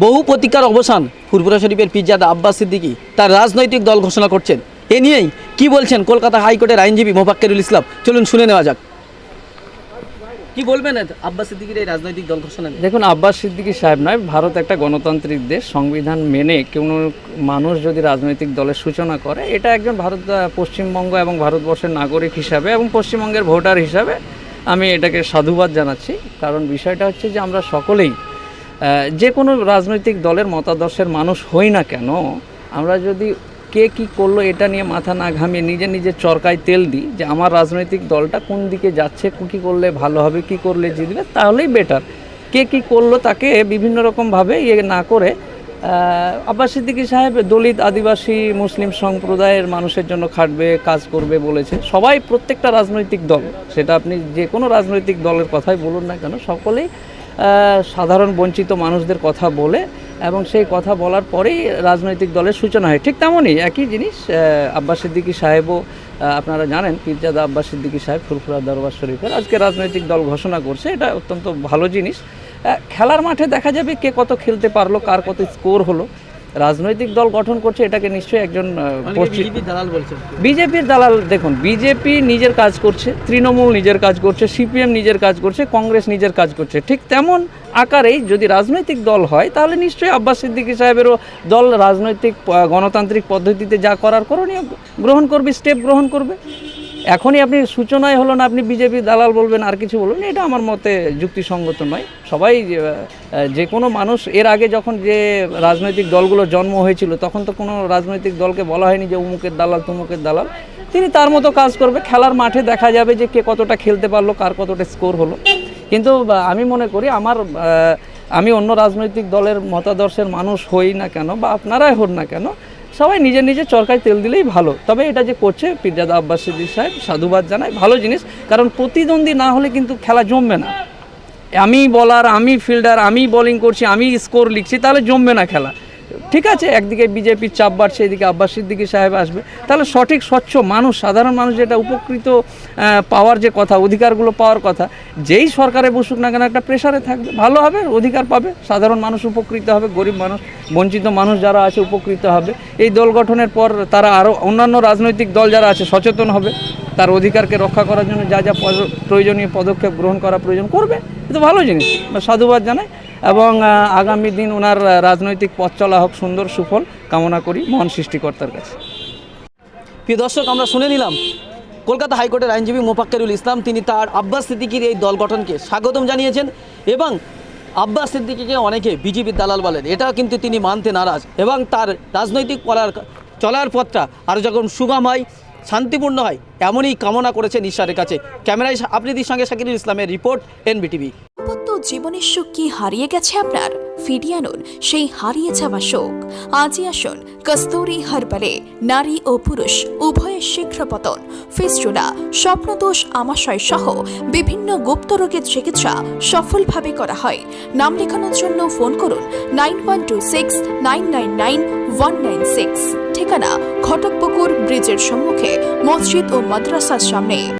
বহু প্রতীক্ষার অবসান ফুরফুরা শরীফের পীরজাদা আব্বাস সিদ্দিকী তার রাজনৈতিক দল ঘোষণা করছেন। এ নিয়েই কি বলছেন কলকাতা হাইকোর্টের আইনজীবী মোফাক্কেরুল ইসলাম, চলুন শুনে নেওয়া যাক। কি বলবেন আব্বাস সিদ্দিকীর এই রাজনৈতিক দল ঘোষণা নিয়ে? দেখুন, আব্বাস সিদ্দিকী সাহেব নয়, ভারত একটা গণতান্ত্রিক দেশ। সংবিধান মেনে কোনো মানুষ যদি রাজনৈতিক দলের সূচনা করে, এটা একজন পশ্চিমবঙ্গ এবং ভারতবর্ষের নাগরিক হিসাবে এবং পশ্চিমবঙ্গের ভোটার হিসাবে আমি এটাকে সাধুবাদ জানাচ্ছি। কারণ বিষয়টা হচ্ছে যে আমরা সকলেই যে কোনো রাজনৈতিক দলের মতাদর্শের মানুষ হই না কেন, আমরা যদি কে কী করলো এটা নিয়ে মাথা না ঘামিয়ে নিজের চরকায় তেল দিই যে আমার রাজনৈতিক দলটা কোন দিকে যাচ্ছে, কী করলে ভালো হবে, কী করলে জিতবে, তাহলেই বেটার। কে কী করলো তাকে বিভিন্ন রকমভাবে না করে আব্বাস সিদ্দিকী সাহেব দলিত, আদিবাসী, মুসলিম সম্প্রদায়ের মানুষের জন্য খাটবে, কাজ করবে বলেছে। সবাই, প্রত্যেকটা রাজনৈতিক দল, সেটা আপনি যে কোনো রাজনৈতিক দলের কথাই বলুন না কেন, সকলেই সাধারণ বঞ্চিত মানুষদের কথা বলে এবং সেই কথা বলার পরেই রাজনৈতিক দলের সূচনা হয়। ঠিক তেমনই একই জিনিস আব্বাস সিদ্দিকী সাহেবও, আপনারা জানেন পীরজাদা আব্বাস সিদ্দিকী সাহেব ফুরফুরা দরবার শরীফের আজকে রাজনৈতিক দল ঘোষণা করছে। এটা অত্যন্ত ভালো জিনিস। খেলার মাঠে দেখা যাবে কে কত খেলতে পারলো, কার কত স্কোর হলো। রাজনৈতিক দল গঠন করছে, এটাকে নিশ্চয়ই একজন বিজেপির দালাল। দেখুন, বিজেপি নিজের কাজ করছে, তৃণমূল নিজের কাজ করছে, সিপিএম নিজের কাজ করছে, কংগ্রেস নিজের কাজ করছে। ঠিক তেমন আকারেই যদি রাজনৈতিক দল হয়, তাহলে নিশ্চয়ই আব্বাস সিদ্দিকী সাহেবেরও দল রাজনৈতিক গণতান্ত্রিক পদ্ধতিতে যা করার করণীয় গ্রহণ করবে, স্টেপ গ্রহণ করবে। এখনই আপনি সূচনায় হলো না, আপনি বিজেপি দালাল বলবেন, আর কিছু বলবেন, এটা আমার মতে যুক্তিসঙ্গত নয়। সবাই, যে কোনো মানুষ, এর আগে যখন যে রাজনৈতিক দলগুলো জন্ম হয়েছিল, তখন তো কোনো রাজনৈতিক দলকে বলা হয়নি যে অমুকের দালাল তমুকের দালাল। তিনি তার মতো কাজ করবে, খেলার মাঠে দেখা যাবে যে কে কতটা খেলতে পারলো, কার কতটা স্কোর হলো। কিন্তু আমি মনে করি আমি অন্য রাজনৈতিক দলের মতাদর্শের মানুষ হই না কেন বা আপনারাই হন না কেন, সবাই নিজের চরকায় তেল দিলেই ভালো। তবে এটা যে করছে পীরজাদা আব্বাস সিদ্দিকী সাহেব, সাধুবাদ জানায়, ভালো জিনিস। কারণ প্রতিদ্বন্দ্বী না হলে কিন্তু খেলা জমবে না। আমি বলার, আমি ফিল্ডার, আমি বোলিং করছি, আমি স্কোর লিখছি, তাহলে জমবে না খেলা। ঠিক আছে, একদিকে বিজেপির চাপ বাড়ছে, এদিকে আব্বাস সিদ্দিকী সাহেব আসবে, তাহলে সঠিক স্বচ্ছ মানুষ, সাধারণ মানুষ যেটা উপকৃত পাওয়ার যে কথা, অধিকারগুলো পাওয়ার কথা, যেই সরকারে বসুক না কেন একটা প্রেশারে থাকবে, ভালো হবে, অধিকার পাবে, সাধারণ মানুষ উপকৃত হবে, গরিব মানুষ, বঞ্চিত মানুষ যারা আছে উপকৃত হবে। এই দল গঠনের পর তারা আরও অন্যান্য রাজনৈতিক দল যারা আছে সচেতন হবে, তার অধিকারকে রক্ষা করার জন্য যা প্রয়োজনীয় পদক্ষেপ গ্রহণ করা প্রয়োজন করবে। এটা ভালো জিনিস, সাধুবাদ জানাই এবং আগামী দিন ওনার রাজনৈতিক পথ চলা হোক সুন্দর, সুফল কামনা করি মহান সৃষ্টিকর্তার কাছে। প্রিয় দর্শক, আমরা শুনে নিলাম কলকাতা হাইকোর্টের আইনজীবী মোফাক্কেরুল ইসলাম। তিনি তার আব্বাস সিদ্দিকীর এই দল গঠনকে স্বাগতম জানিয়েছেন এবং আব্বাস সিদ্দিকীকে অনেকে বিজেপির দালাল বলেন, এটা কিন্তু তিনি মানতে নারাজ এবং তার রাজনৈতিক চলার পথটা আরও যখন সুগম হয়, শান্তিপূর্ণ হয়, এমনই কামনা করেছেন ঈশ্বরের কাছে। ক্যামেরায় আফ্রিদির সঙ্গে শাকিরুল ইসলামের রিপোর্ট, NBTV। দাম্পত্য জীবনের সুখ কি হারিয়ে গেছে আপনার? ফিরিয়ে আনুন সেই হারিয়ে যাওয়া শোক। আজই আসুন কস্তুরী হার্বালে নারী ও পুরুষ উভয়ের শীঘ্র পতন, ফিস্টুলা, স্বপ্নদোষ, আমাশয় সহ বিভিন্ন গুপ্ত রোগের চিকিৎসা সফলভাবে করা হয়। নাম লেখানোর জন্য ফোন করুন 9126999196। ঠিকানা ঘটকপুকুর ব্রিজের সম্মুখে, মসজিদ ও মাদ্রাসার সামনে।